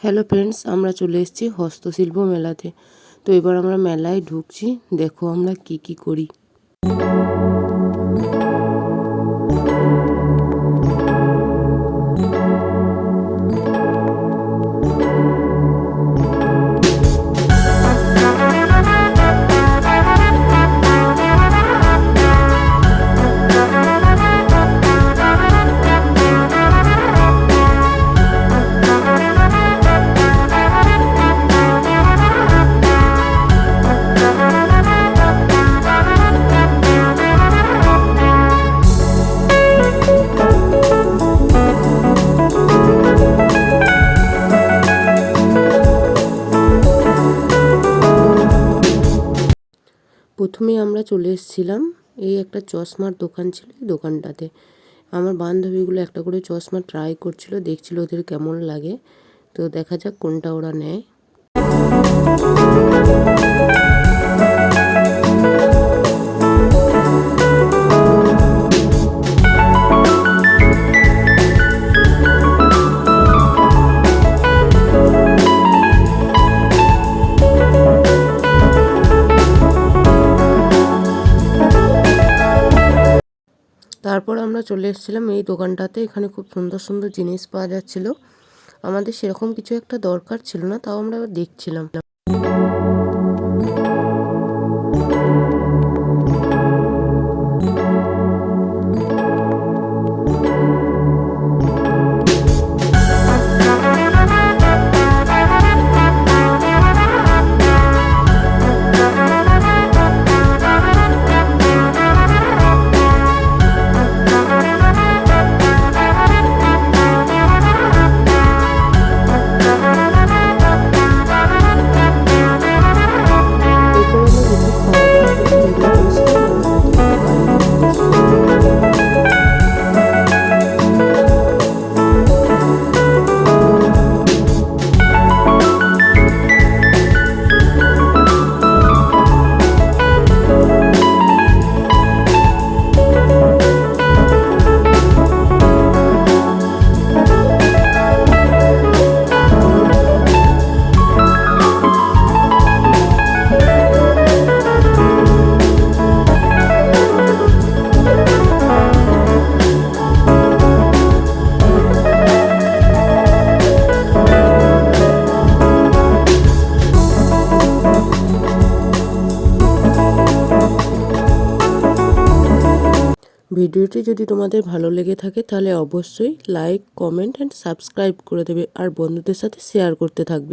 Hello friends, আমরা চলে এসেছি হস্তশিল্প মেলাতে। তো এবার আমরা মেলায় ঢুকছি। দেখো আমরা কি কি করি। প্রথমে আমরা চলে এসেছিলাম, এই একটা চশমার দোকান ছিল, এই দোকানটাতে আমার বান্ধবীগুলো একটা করে চশমা ট্রাই করছিল, দেখছিল ওদের কেমন লাগে। তো দেখা যাক কোনটা ওরা নেয়। তারপর আমরা চলে এসেছিলাম এই দোকানটাতে। এখানে খুব সুন্দর সুন্দর জিনিস পাওয়া যাচ্ছিল। আমাদের সেরকম কিছু একটা দরকার ছিল না, তাও আমরা দেখছিলাম। ভিডিওটি যদি তোমাদের ভালো লেগে থাকে তাহলে অবশ্যই লাইক, কমেন্ট অ্যান্ড সাবস্ক্রাইব করে দেবে, আর বন্ধুদের সাথে শেয়ার করতে থাকবে।